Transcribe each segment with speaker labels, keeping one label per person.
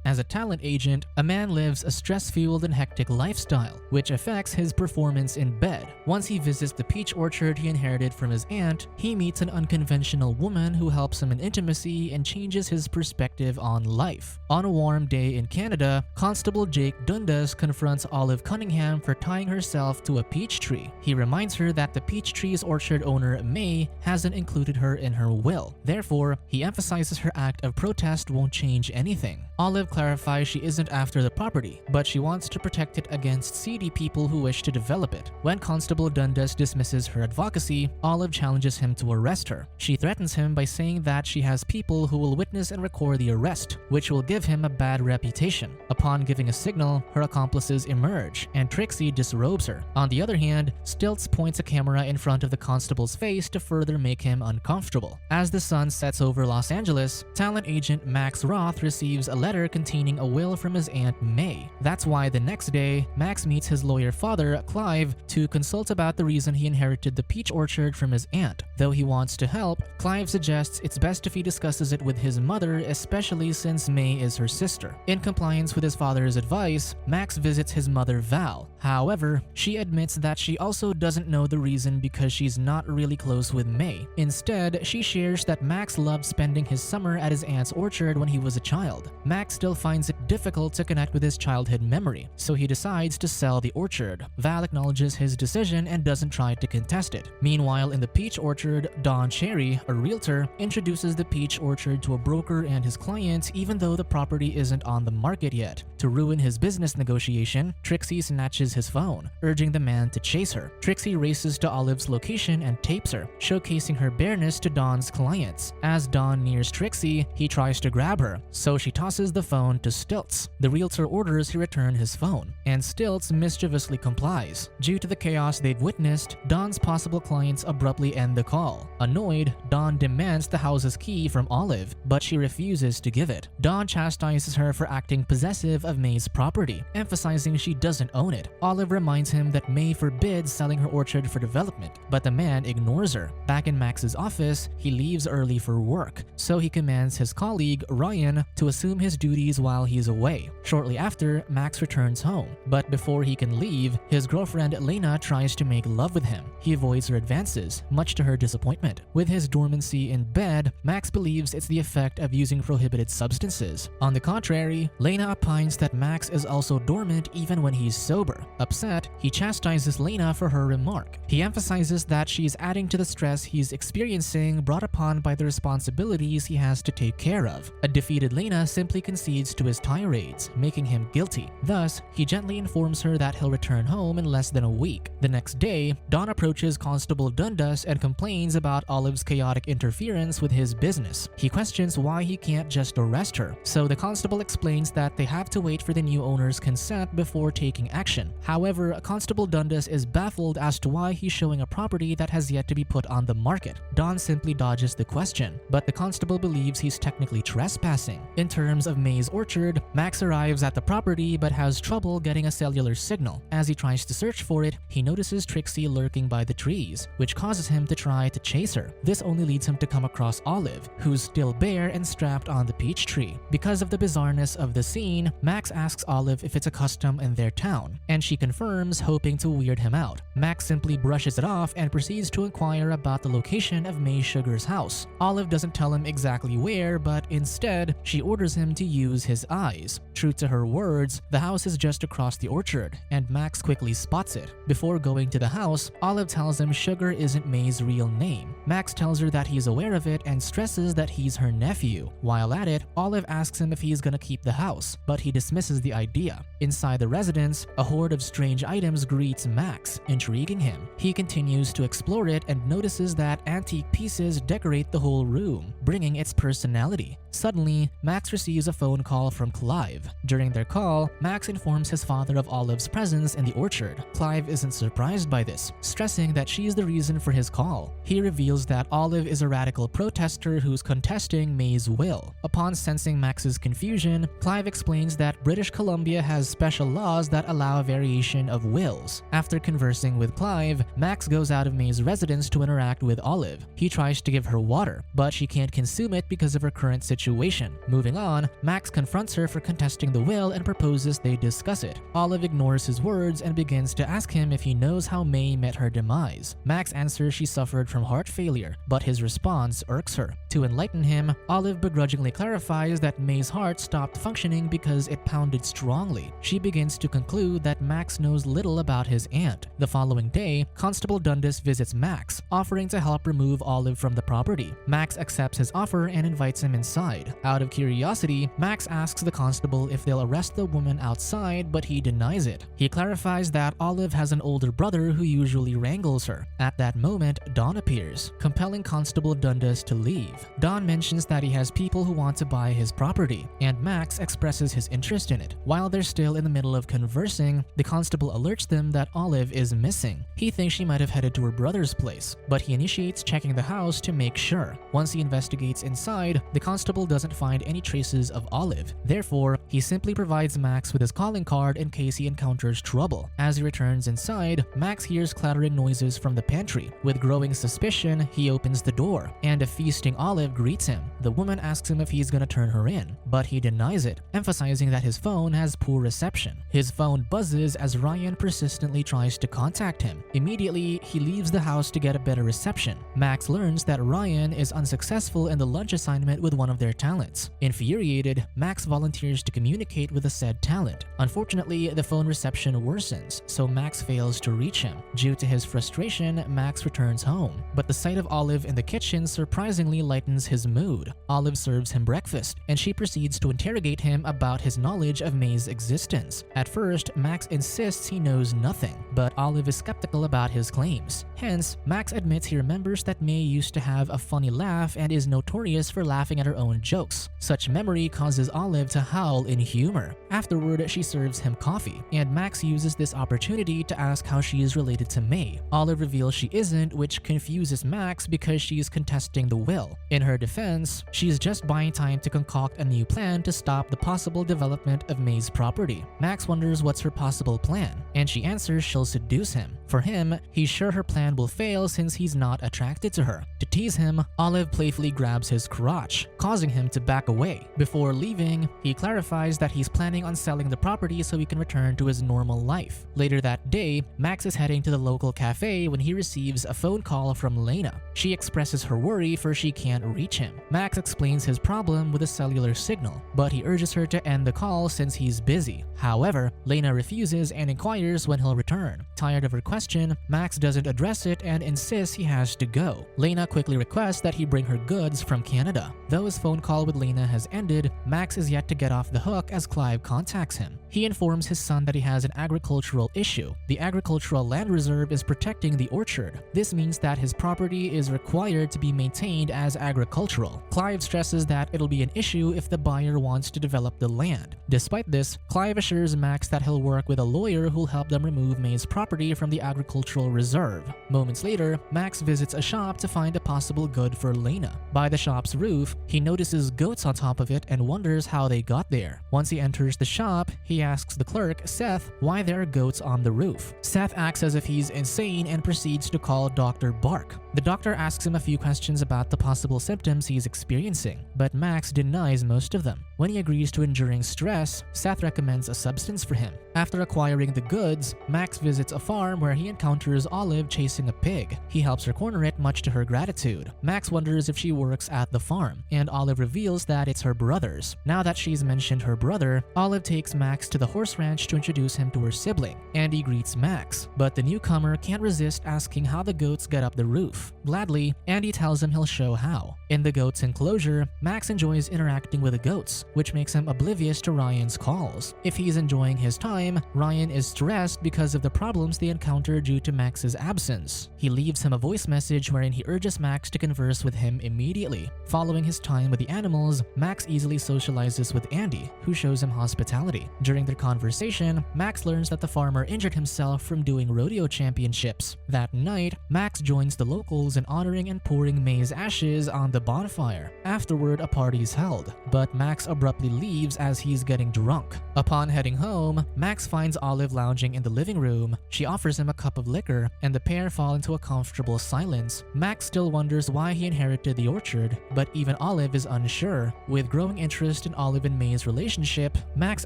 Speaker 1: As a talent agent, a man lives a stress-fueled and hectic lifestyle, which affects his performance in bed. Once he visits the peach orchard he inherited from his aunt, he meets an unconventional woman who helps him in intimacy and changes his perspective on life. On a warm day in Canada, Constable Jake Dundas confronts Olive Cunningham for tying herself to a peach tree. He reminds her that the peach tree's orchard owner, May, hasn't included her in her will. Therefore, he emphasizes her act of protest won't change anything. Olive clarifies she isn't after the property, but she wants to protect it against seedy people who wish to develop it. When Constable Dundas dismisses her advocacy, Olive challenges him to arrest her. She threatens him by saying that she has people who will witness and record the arrest, which will give him a bad reputation. Upon giving a signal, her accomplices emerge, and Trixie disrobes her. On the other hand, Stilts points a camera in front of the constable's face to further make him uncomfortable. As the sun sets over Los Angeles, talent agent Max Roth receives a letter containing a will from his aunt May. That's why the next day, Max meets his lawyer father, Clive, to consult about the reason he inherited the peach orchard from his aunt. Though he wants to help, Clive suggests it's best if he discusses it with his mother, especially since May is her sister. In compliance with his father's advice, Max visits his mother Val. However, she admits that she also doesn't know the reason because she's not really close with May. Instead, she shares that Max loved spending his summer at his aunt's orchard when he was a child. Max still finds it difficult to connect with his childhood memory, so he decides to sell the orchard. Val acknowledges his decision and doesn't try to contest it. Meanwhile, in the peach orchard, Don Cherry, a realtor, introduces the peach orchard to a broker and his client even though the property isn't on the market yet. To ruin his business negotiation, Trixie snatches his phone, urging the man to chase her. Trixie races to Olive's location and tapes her, showcasing her bareness to Don's clients. As Don nears Trixie, he tries to grab her, so she tosses the phone to Stilts. The realtor orders he return his phone, and Stilts mischievously complies. Due to the chaos they've witnessed, Don's possible clients abruptly end the call. Annoyed, Don demands the house's key from Olive, but she refuses to give it. Don chastises her for acting possessive of May's property, emphasizing she doesn't own it. Olive reminds him that May forbids selling her orchard for development, but the man ignores her. Back in Max's office, he leaves early for work, so he commands his colleague, Ryan, to assume his duties while he's away. Shortly after, Max returns home, but before he can leave, his girlfriend Lena tries to make love with him. He avoids her advances, much to her disappointment. With his dormancy in bed, Max believes it's the effect of using prohibited substances. On the contrary, Lena opines that Max is also dormant even when he's sober. Upset, he chastises Lena for her remark. He emphasizes that she's adding to the stress he's experiencing brought upon by the responsibilities he has to take care of. A defeated Lena simply concedes to his tirades, making him guilty. Thus, he gently informs her that he'll return home in less than a week. The next day, Don approaches Constable Dundas and complains about Olive's chaotic interference with his business. He questions why he can't just arrest her, so the constable explains that they have to wait for the new owner's consent before taking action. However, Constable Dundas is baffled as to why he's showing a property that has yet to be put on the market. Don simply dodges the question, but the constable believes he's technically trespassing. In terms of May's orchard, Max arrives at the property but has trouble getting a cellular signal. As he tries to search for it, he notices Trixie lurking by the trees, which causes him to try to chase her. This only leads him to come across Olive, who's still bare and strapped on the peach tree. Because of the bizarreness of the scene, Max asks Olive if it's a custom in their town, and she confirms, hoping to weird him out. Max simply brushes it off and proceeds to inquire about the location of May Sugar's house. Olive doesn't tell him exactly where, but instead, she orders him to use his eyes. True to her words, the house is just across the orchard, and Max quickly spots it. Before going to the house, Olive tells him Sugar isn't May's real name. Max tells her that he's aware of it and stresses that he's her nephew. While at it, Olive asks him if he's gonna keep the house, but he dismisses the idea. Inside the residence, a horde of strange items greets Max, intriguing him. He continues to explore it and notices that antique pieces decorate the whole room, bringing its personality. Suddenly, Max receives a phone call from Clive. During their call, Max informs his father of Olive's presence in the orchard. Clive isn't surprised by this, stressing that she's the reason for his call. He reveals that Olive is a radical protester who's contesting May's will. Upon sensing Max's confusion, Clive explains that British Columbia has special laws that allow a variation of wills. After conversing with Clive, Max goes out of May's residence to interact with Olive. He tries to give her water, but she can't consume it because of her current situation situation. Moving on, Max confronts her for contesting the will and proposes they discuss it. Olive ignores his words and begins to ask him if he knows how May met her demise. Max answers she suffered from heart failure, but his response irks her. To enlighten him, Olive begrudgingly clarifies that May's heart stopped functioning because it pounded strongly. She begins to conclude that Max knows little about his aunt. The following day, Constable Dundas visits Max, offering to help remove Olive from the property. Max accepts his offer and invites him inside. Out of curiosity, Max asks the constable if they'll arrest the woman outside, but he denies it. He clarifies that Olive has an older brother who usually wrangles her. At that moment, Don appears, compelling Constable Dundas to leave. Don mentions that he has people who want to buy his property, and Max expresses his interest in it. While they're still in the middle of conversing, the constable alerts them that Olive is missing. He thinks she might have headed to her brother's place, but he initiates checking the house to make sure. Once he investigates inside, the constable doesn't find any traces of Olive. Therefore, he simply provides Max with his calling card in case he encounters trouble. As he returns inside, Max hears clattering noises from the pantry. With growing suspicion, he opens the door, and a feasting Olive greets him. The woman asks him if he's gonna turn her in, but he denies it, emphasizing that his phone has poor reception. His phone buzzes as Ryan persistently tries to contact him. Immediately, he leaves the house to get a better reception. Max learns that Ryan is unsuccessful in the lunch assignment with one of their talents. Infuriated, Max volunteers to communicate with the said talent. Unfortunately, the phone reception worsens, so Max fails to reach him. Due to his frustration, Max returns home, but the sight of Olive in the kitchen surprisingly lightens his mood. Olive serves him breakfast, and she proceeds to interrogate him about his knowledge of May's existence. At first, Max insists he knows nothing, but Olive is skeptical about his claims. Hence, Max admits he remembers that May used to have a funny laugh and is notorious for laughing at her own jokes. Such memory causes Olive to howl in humor. Afterward, she serves him coffee, and Max uses this opportunity to ask how she is related to May. Olive reveals she isn't, which confuses Max because she is contesting the will. In her defense, she's just buying time to concoct a new plan to stop the possible development of May's property. Max wonders what's her possible plan, and she answers she'll seduce him. For him, he's sure her plan will fail since he's not attracted to her. To tease him, Olive playfully grabs his crotch, causing him to back away. Before leaving, he clarifies that he's planning on selling the property so he can return to his normal life. Later that day, Max is heading to the local cafe when he receives a phone call from Lena. She expresses her worry for she can't reach him. Max explains his problem with a cellular signal, but he urges her to end the call since he's busy. However, Lena refuses and inquires when he'll return. Tired of her question, Max doesn't address it and insists he has to go. Lena quickly requests that he bring her goods from Canada. Though his phone call with Lena has ended, Max is yet to get off the hook as Clive contacts him. He informs his son that he has an agricultural issue. The agricultural land reserve is protecting the orchard. This means that his property is required to be maintained as agricultural. Clive stresses that it'll be an issue if the buyer wants to develop the land. Despite this, Clive assures Max that he'll work with a lawyer who'll help them remove May's property from the agricultural reserve. Moments later, Max visits a shop to find a possible good for Lena. By the shop's roof, he notices goats on top of it and wonders how they got there. Once he enters the shop, he asks the clerk, Seth, why there are goats on the roof. Seth acts as if he's insane and proceeds to call Dr. Bark. The doctor asks him a few questions about the possible symptoms he's experiencing, but Max denies most of them. When he agrees to enduring stress, Seth recommends a substance for him. After acquiring the goods, Max visits a farm where he encounters Olive chasing a pig. He helps her corner it, much to her gratitude. Max wonders if she works at the farm, and Olive reveals that it's her brother's. Now that she's mentioned her brother, Olive takes Max to the horse ranch to introduce him to her sibling. Andy greets Max, but the newcomer can't resist asking how the goats get up the roof. Gladly, Andy tells him he'll show how. In the goat's enclosure, Max enjoys interacting with the goats, which makes him oblivious to Ryan's calls. If he's enjoying his time, Ryan is stressed because of the problems they encounter due to Max's absence. He leaves him a voice message wherein he urges Max to converse with him immediately. Following his time with the animals, Max easily socializes with Andy, who shows him hospitality. During their conversation, Max learns that the farmer injured himself from doing rodeo championships. That night, Max joins the locals in honoring and pouring May's ashes on the bonfire. Afterward, a party is held, but Max abruptly leaves as he's getting drunk. Upon heading home, Max Max finds Olive lounging in the living room. She offers him a cup of liquor, and the pair fall into a comfortable silence. Max still wonders why he inherited the orchard, but even Olive is unsure. With growing interest in Olive and May's relationship, Max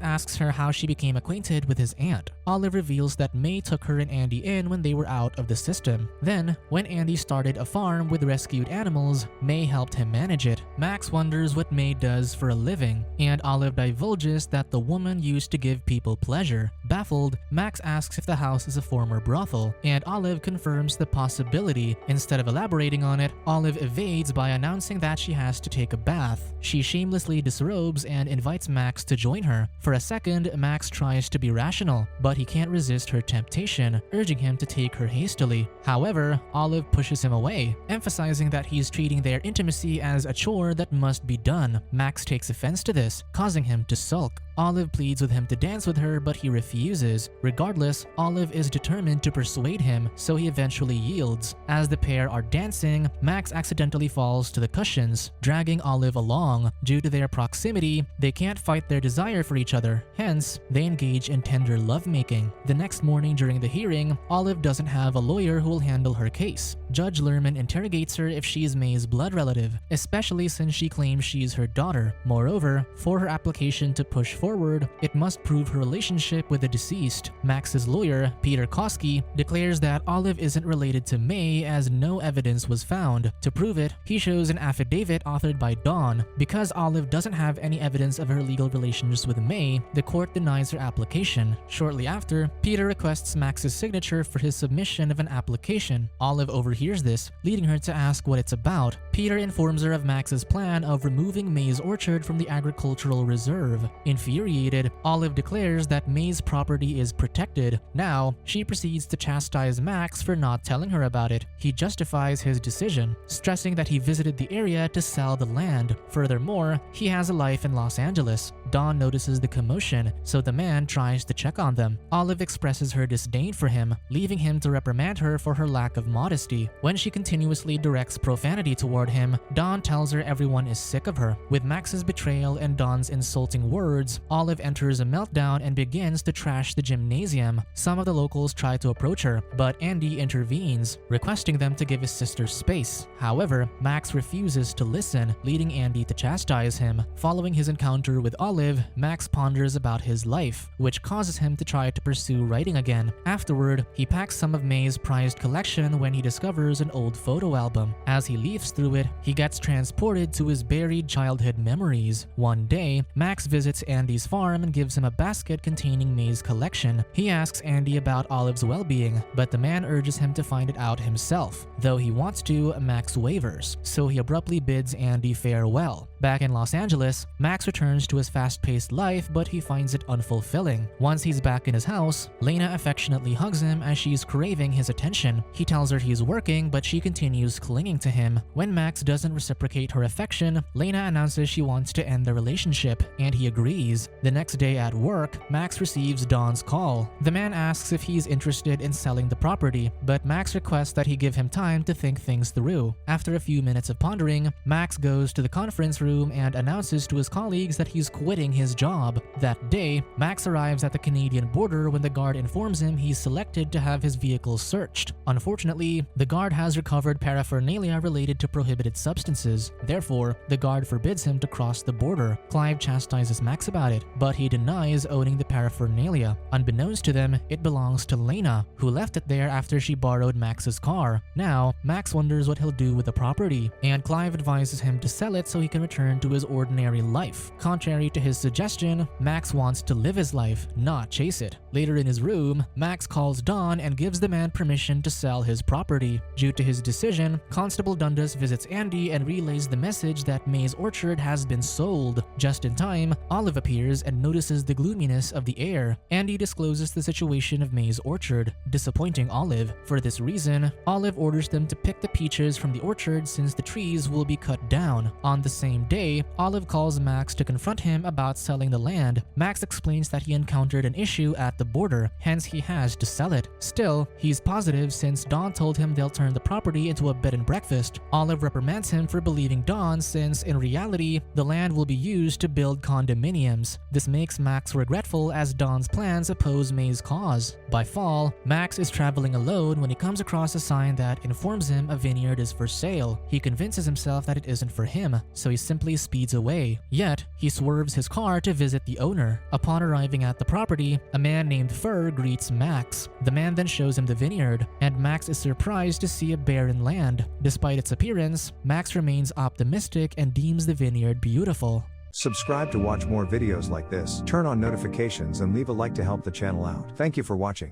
Speaker 1: asks her how she became acquainted with his aunt. Olive reveals that May took her and Andy in when they were out of the system. Then, when Andy started a farm with rescued animals, May helped him manage it. Max wonders what May does for a living, and Olive divulges that the woman used to give people pleasure. Baffled, Max asks if the house is a former brothel, and Olive confirms the possibility. Instead of elaborating on it, Olive evades by announcing that she has to take a bath. She shamelessly disrobes and invites Max to join her. For a second, Max tries to be rational, but he can't resist her temptation, urging him to take her hastily. However, Olive pushes him away, emphasizing that he's treating their intimacy as a chore that must be done. Max takes offense to this, causing him to sulk. Olive pleads with him to dance with her, but he refuses. Regardless, Olive is determined to persuade him, so he eventually yields. As the pair are dancing, Max accidentally falls to the cushions, dragging Olive along. Due to their proximity, they can't fight their desire for each other. Hence, they engage in tender lovemaking. The next morning during the hearing, Olive doesn't have a lawyer who will handle her case. Judge Lerman interrogates her if she is May's blood relative, especially since she claims she's her daughter. Moreover, for her application to push forward, it must prove her relationship with the deceased. Max's lawyer, Peter Koski, declares that Olive isn't related to May as no evidence was found. To prove it, he shows an affidavit authored by Dawn. Because Olive doesn't have any evidence of her legal relations with May, the court denies her application. Shortly after, Peter requests Max's signature for his submission of an application. Olive overhears this, leading her to ask what it's about. Peter informs her of Max's plan of removing May's orchard from the agricultural reserve. Infuriated, Olive declares that May's property is protected. Now, she proceeds to chastise Max for not telling her about it. He justifies his decision, stressing that he visited the area to sell the land. Furthermore, he has a life in Los Angeles. Dawn notices the commotion, so the man tries to check on them. Olive expresses her disdain for him, leaving him to reprimand her for her lack of modesty. When she continuously directs profanity toward him, Dawn tells her everyone is sick of her. With Max's betrayal and Dawn's insulting words, Olive enters a meltdown and begins to trash the gymnasium. Some of the locals try to approach her, but Andy intervenes, requesting them to give his sister space. However, Max refuses to listen, leading Andy to chastise him. Following his encounter with Olive, Max ponders about his life, which causes him to try to pursue writing again. Afterward, he packs some of May's prized collection when he discovers an old photo album. As he leafs through it, he gets transported to his buried childhood memories. One day, Max visits Andy's farm and gives him a basket containing May's collection. He asks Andy about Olive's well-being, but the man urges him to find it out himself. Though he wants to, Max wavers, so he abruptly bids Andy farewell. Back in Los Angeles, Max returns to his fast-paced life, but he finds it unfulfilling. Once he's back in his house, Lena affectionately hugs him as she's craving his attention. He tells her he's working, but she continues clinging to him. When Max doesn't reciprocate her affection, Lena announces she wants to end the relationship, and he agrees. The next day at work, Max receives Dawn's call. The man asks if he's interested in selling the property, but Max requests that he give him time to think things through. After a few minutes of pondering, Max goes to the conference room and announces to his colleagues that he's quitting his job. That day, Max arrives at the Canadian border when the guard informs him he's selected to have his vehicle searched. Unfortunately, the guard has recovered paraphernalia related to prohibited substances. Therefore, the guard forbids him to cross the border. Clive chastises Max about it, but he denies owning the paraphernalia. Unbeknownst to them, it belongs to Lena, who left it there after she borrowed Max's car. Now, Max wonders what he'll do with the property, and Clive advises him to sell it so he can return to his ordinary life. Contrary to his suggestion, Max wants to live his life, not chase it. Later in his room, Max calls Dawn and gives the man permission to sell his property. Due to his decision, Constable Dundas visits Andy and relays the message that May's orchard has been sold. Just in time, Olive appears and notices the gloominess of the air. Andy discloses the situation of May's orchard, disappointing Olive. For this reason, Olive orders them to pick the peaches from the orchard since the trees will be cut down. On the same day, Olive calls Max to confront him about selling the land, Max explains that he encountered an issue at the border, hence he has to sell it. Still, he's positive since Dawn told him they'll turn the property into a bed and breakfast. Olive reprimands him for believing Dawn since, in reality, the land will be used to build condominiums. This makes Max regretful as Dawn's plans oppose May's cause. By fall, Max is traveling alone when he comes across a sign that informs him a vineyard is for sale. He convinces himself that it isn't for him, so he simply speeds away. Yet, he swerves his car to visit the owner. Upon arriving at the property, a man named Fur greets Max. The man then shows him the vineyard, and Max is surprised to see a barren land. Despite its appearance, Max remains optimistic and deems the vineyard beautiful.
Speaker 2: Subscribe to watch more videos like this, turn on notifications and leave a like to help the channel out. Thank you for watching.